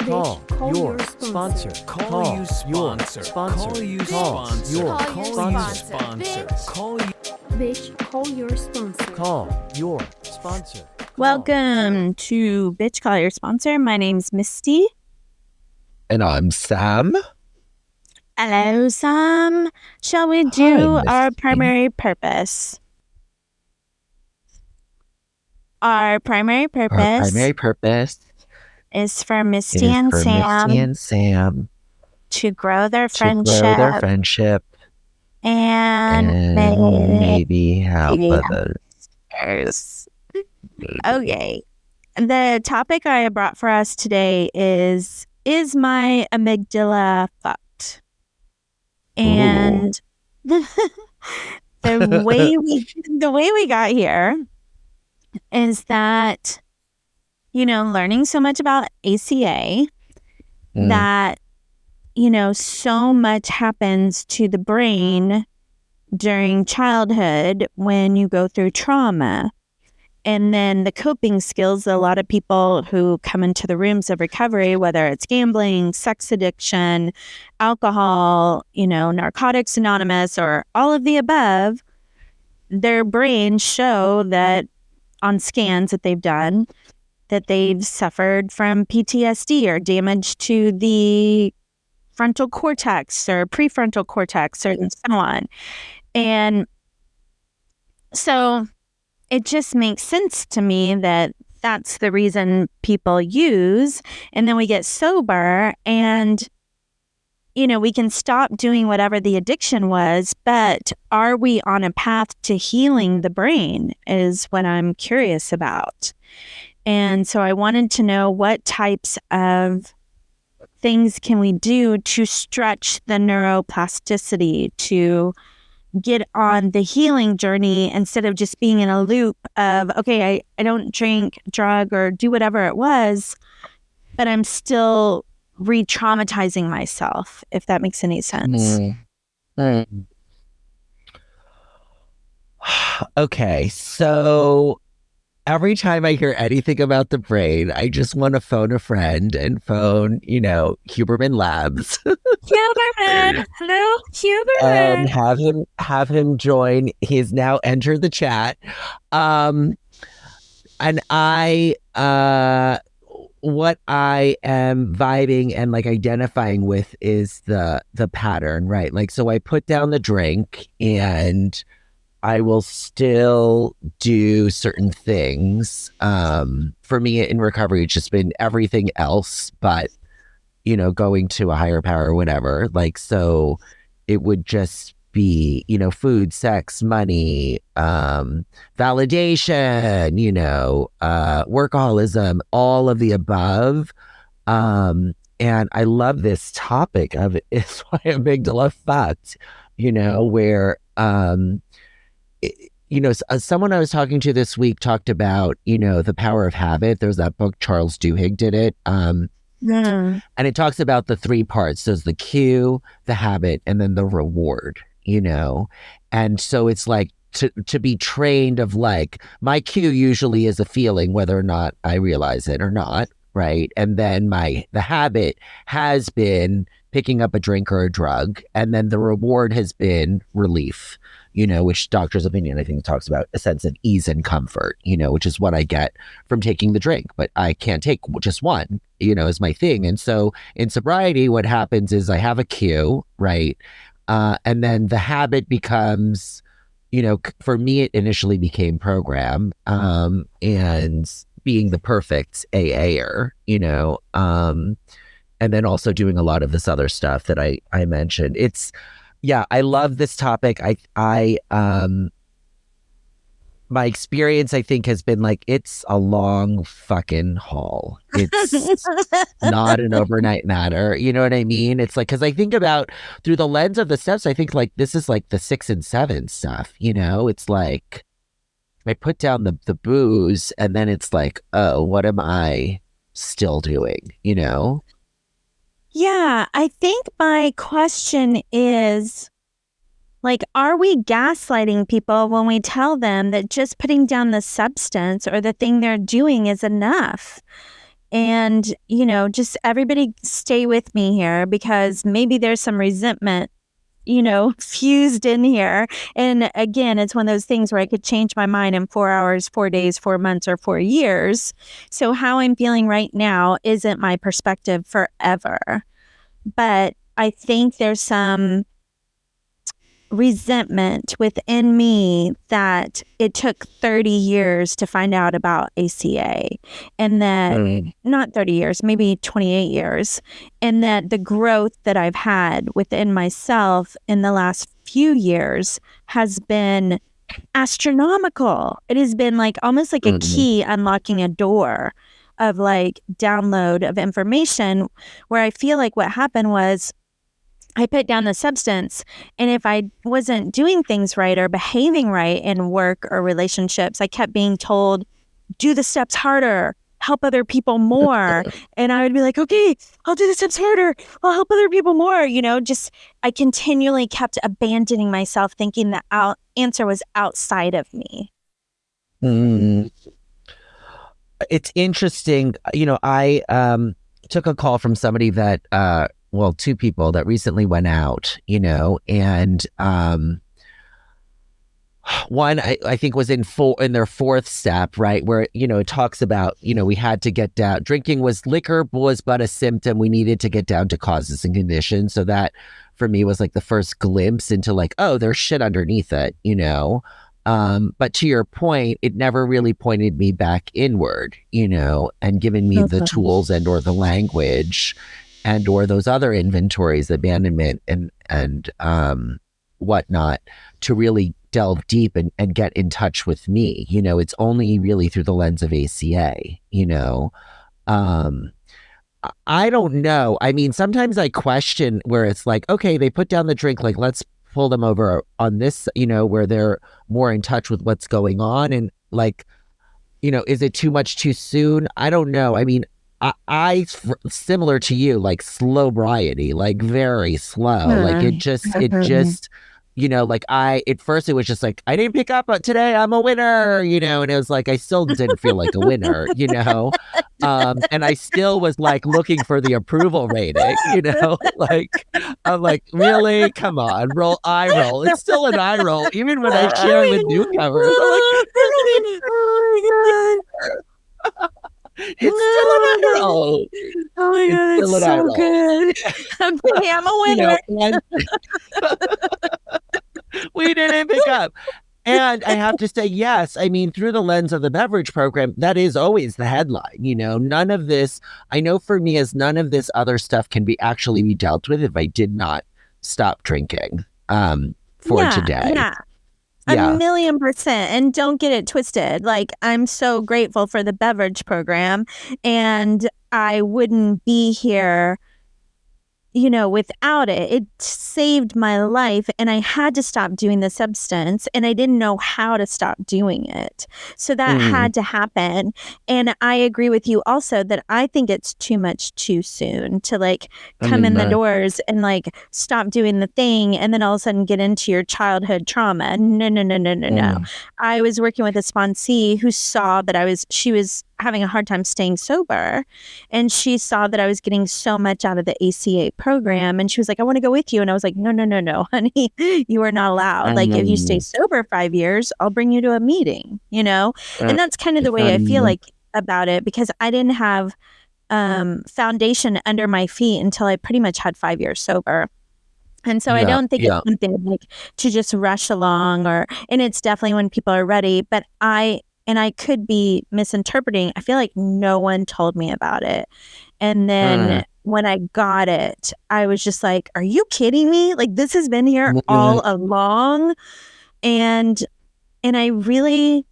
Call your sponsor. Call you sponsor. Call you sponsor. Call you. Bitch, call your sponsor. Call your sponsor. Welcome to Bitch Call Your Sponsor. My name's Misty. And I'm Sam. Hello, Sam. Shall we do our primary purpose? Our primary purpose is for Misty and Sam to grow their friendship and maybe help others. Okay. The topic I brought for us today is my amygdala fucked? And the way we got here is that, learning so much about ACA, that, so much happens to the brain during childhood when you go through trauma. And then the coping skills, a lot of people who come into the rooms of recovery, whether it's gambling, sex addiction, alcohol, Narcotics Anonymous, or all of the above, their brains show that on scans that they've done, that they've suffered from PTSD or damage to the frontal cortex or prefrontal cortex and so on. And so it just makes sense to me that that's the reason people use. And then we get sober and, we can stop doing whatever the addiction was, but are we on a path to healing the brain is what I'm curious about. And so I wanted to know what types of things can we do to stretch the neuroplasticity, to get on the healing journey instead of just being in a loop of, okay, I don't drink, drug, or do whatever it was, but I'm still re-traumatizing myself, if that makes any sense. Okay, so every time I hear anything about the brain, I just want to phone a friend and phone, Huberman Labs. Huberman! Hello, Huberman! And have him join. He's now entered the chat. And what I am vibing and identifying with is the pattern, right? So I put down the drink and I will still do certain things. For me in recovery, it's just been everything else, but going to a higher power or whatever. So it would just be, food, sex, money, validation, workaholism, all of the above. And I love this topic of it's why amygdala fucked, where, someone I was talking to this week talked about, the power of habit. There's that book, Charles Duhigg did it. And it talks about the three parts. There's the cue, the habit, and then the reward, And so it's to be trained of my cue usually is a feeling, whether or not I realize it or not, right? And then the habit has been picking up a drink or a drug, and then the reward has been relief, which doctor's opinion, I think, talks about a sense of ease and comfort, which is what I get from taking the drink, but I can't take just one, is my thing. And so in sobriety, what happens is I have a cue, right? And then the habit becomes, for me, it initially became program, and being the perfect AAer, and then also doing a lot of this other stuff that I mentioned. I love this topic. My experience, I think, has been it's a long fucking haul. It's not an overnight matter. You know what I mean? It's because I think about through the lens of the steps, I think this is the 6 and 7 stuff. It's I put down the booze and then it's oh, what am I still doing? Yeah, I think my question is, are we gaslighting people when we tell them that just putting down the substance or the thing they're doing is enough? And, just everybody stay with me here because maybe there's some resentment, fused in here. And again, it's one of those things where I could change my mind in 4 hours, 4 days, 4 months, or 4 years. So how I'm feeling right now isn't my perspective forever. But I think there's some resentment within me that it took 30 years to find out about ACA, and that not 30 years, maybe 28 years, and that the growth that I've had within myself in the last few years has been astronomical. It has been like almost like a key unlocking a door of like download of information, where I feel like what happened was I put down the substance, and if I wasn't doing things right or behaving right in work or relationships, I kept being told, do the steps harder, help other people more. And I would be like, okay, I'll do the steps harder, I'll help other people more. I continually kept abandoning myself, thinking the answer was outside of me. It's interesting. I took a call from somebody that two people that recently went out, and one I think was in their fourth step, right, where it talks about we had to get down. Liquor was but a symptom. We needed to get down to causes and conditions. So that for me was like the first glimpse into like, oh, there's shit underneath it, but to your point, it never really pointed me back inward, and given me the tools and or the language and or those other inventories, abandonment and whatnot, to really delve deep and get in touch with me. It's only really through the lens of ACA, I don't know. I mean, sometimes I question where it's like, okay, they put down the drink, like, let's pull them over on this, where they're more in touch with what's going on. And like, is it too much too soon? I don't know. I mean, I similar to you, like slow sobriety, like very slow. Like it just, like at first it was just like, I didn't pick up today, I'm a winner, and it was like, I still didn't feel like a winner, and I still was like looking for the approval rating, like, I'm like, really? Come on, eye roll. It's still an eye roll, even when I share with newcomers. I'm like, oh my God. It's still an eye roll. Oh my God, it's so good. I'm a winner. We didn't pick up. And I have to say, yes, I mean, through the lens of the beverage program, that is always the headline. None of this, I know for me, as none of this other stuff can be actually be dealt with if I did not stop drinking today. Yeah. 1,000,000%. And don't get it twisted. Like, I'm so grateful for the beverage program, and I wouldn't be here, without it. It saved my life, and I had to stop doing the substance, and I didn't know how to stop doing it. So that had to happen. And I agree with you also that I think it's too much too soon to like come in the doors and like stop doing the thing and then all of a sudden get into your childhood trauma. No. I was working with a sponsee who saw that she was having a hard time staying sober, and she saw that I was getting so much out of the ACA program, and she was like, I want to go with you. And I was like, no, honey, you are not allowed. Like, if you stay sober 5 years, I'll bring you to a meeting, and that's kind of the way I feel like about it, because I didn't have foundation under my feet until I pretty much had 5 years sober. And so I don't think it's something like to just rush along, and it's definitely when people are ready, but I could be misinterpreting. I feel like no one told me about it. And then when I got it, I was just like, are you kidding me? Like, this has been here all along. And I really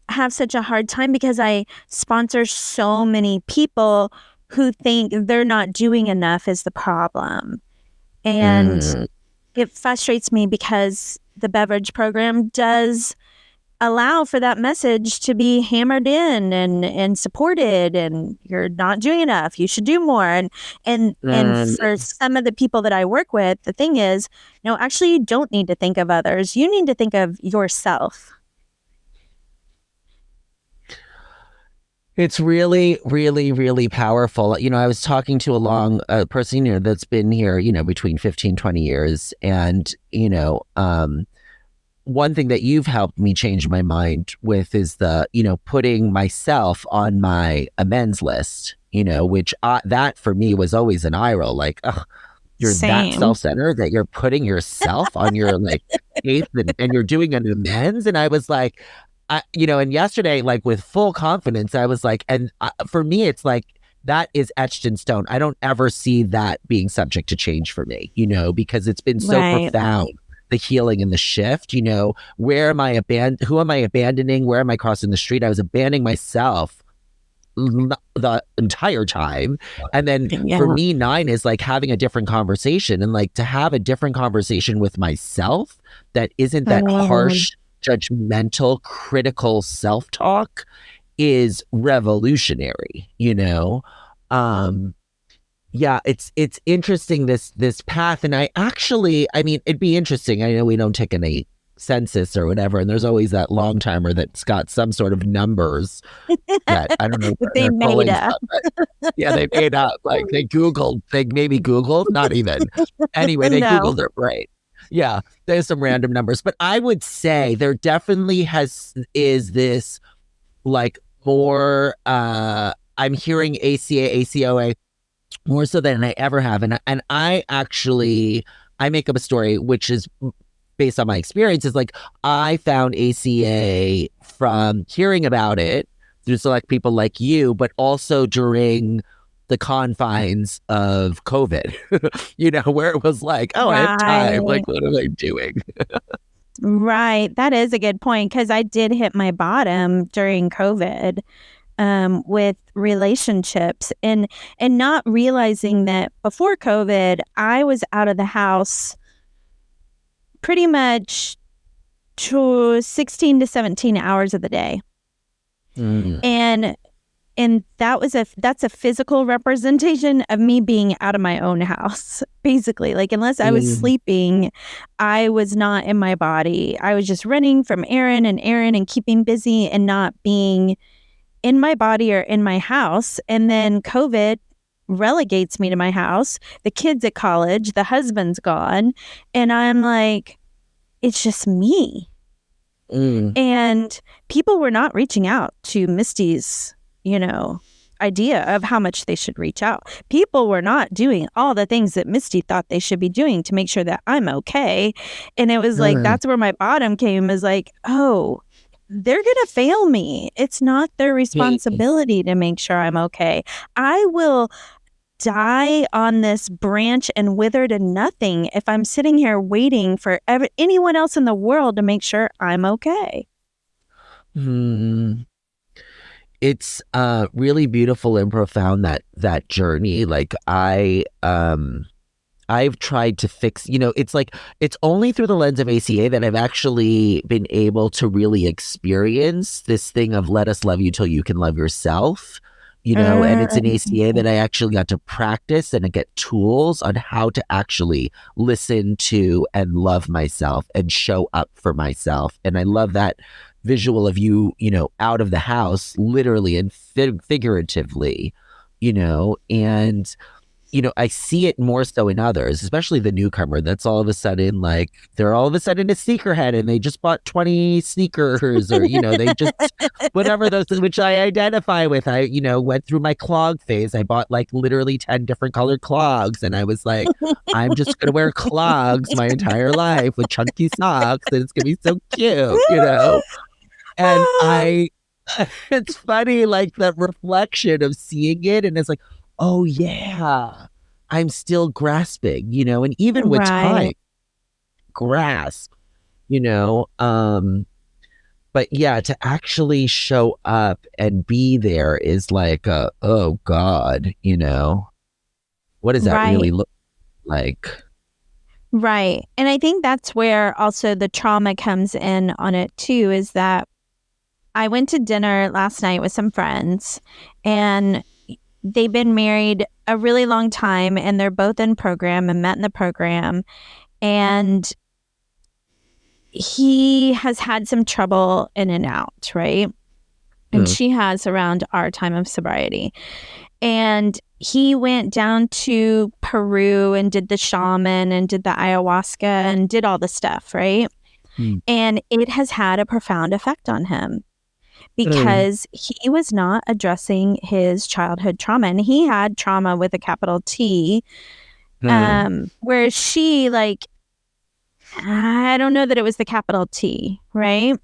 have such a hard time because I sponsor so many people who think they're not doing enough is the problem. And it frustrates me because the beverage program does allow for that message to be hammered in and supported, and you're not doing enough, you should do more. And for some of the people that I work with, the thing is, no, actually you don't need to think of others, you need to think of yourself. It's really, really, really powerful. I was talking to a person, that's been here, between 15, 20 years. And, one thing that you've helped me change my mind with is putting myself on my amends list, which that for me was always an eye roll. Like, ugh, you're that Same. self-centered that you're putting yourself on your like eighth and you're doing an amends. And I was like, and yesterday, like with full confidence, I was like, and for me, it's like, that is etched in stone. I don't ever see that being subject to change for me, because it's been so Right. profound, the healing and the shift, who am I abandoning? Where am I crossing the street? I was abandoning myself the entire time. And then for me, 9 is like having a different conversation, and like to have a different conversation with myself that isn't that harsh, judgmental, critical self-talk is revolutionary, yeah, it's interesting, this path. And I mean, it'd be interesting. I know we don't take any census or whatever, and there's always that long timer that's got some sort of numbers that I don't know where They they're made pulling up. from, but yeah, they made up. Like they maybe Googled, not even. Anyway, they No. Googled it, right? Yeah, there's some random numbers, but I would say there definitely is this like more. I'm hearing ACA, ACOA more so than I ever have, and I make up a story which is based on my experiences. Like I found ACA from hearing about it through select people like you, but also during the confines of COVID, where it was like, oh, I have time. Like, what am I doing? Right. That is a good point, because I did hit my bottom during COVID with relationships, and not realizing that before COVID, I was out of the house pretty much 16 to 17 hours of the day. And that's a physical representation of me being out of my own house, basically. Like, unless I was sleeping, I was not in my body. I was just running from errand and keeping busy and not being in my body or in my house. And then COVID relegates me to my house, the kids at college, the husband's gone, and I'm like, it's just me. And people were not reaching out to Misty's, idea of how much they should reach out. People were not doing all the things that Misty thought they should be doing to make sure that I'm okay. And it was like, that's where my bottom came, is like, oh, they're going to fail me. It's not their responsibility to make sure I'm okay. I will die on this branch and wither to nothing if I'm sitting here waiting for anyone else in the world to make sure I'm okay. It's really beautiful and profound, that journey. Like I've tried to fix, it's like, it's only through the lens of ACA that I've actually been able to really experience this thing of let us love you till you can love yourself, and it's an ACA that I actually got to practice and get tools on how to actually listen to and love myself and show up for myself. And I love that visual of you, out of the house, literally and figuratively, and I see it more so in others, especially the newcomer that's all of a sudden like, they're all of a sudden a sneakerhead and they just bought 20 sneakers, or, they just, whatever those, which I identify with. I, went through my clog phase. I bought like literally 10 different colored clogs, and I was like, I'm just going to wear clogs my entire life with chunky socks, and it's going to be so cute, And it's funny, like the reflection of seeing it, and it's like, oh yeah, I'm still grasping, and even with time, grasp, but yeah, to actually show up and be there is like, oh God, what does that really look like? Right. And I think that's where also the trauma comes in on it too, is that I went to dinner last night with some friends, and they've been married a really long time, and they're both in program and met in the program. And he has had some trouble in and out, right? and she has around our time of sobriety. And he went down to Peru and did the shaman and did the ayahuasca and did all the stuff, right? And it has had a profound effect on him because he was not addressing his childhood trauma. And he had trauma with a capital T, whereas she, like, I don't know that it was the capital T, right?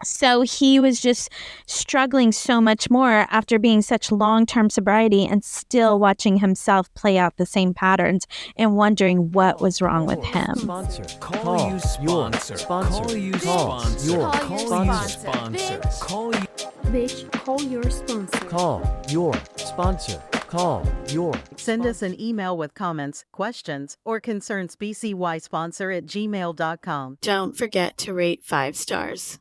So he was just struggling so much more after being such long-term sobriety and still watching himself play out the same patterns and wondering what was wrong with him. Sponsor. Call you sponsor. Call you sponsor. Your Call you sponsor. sponsor. Call you. Bitch, call your sponsor. Call your sponsor. Call your. Send us an email with comments, questions, or concerns, bcysponsor@gmail.com. Don't forget to rate 5 stars.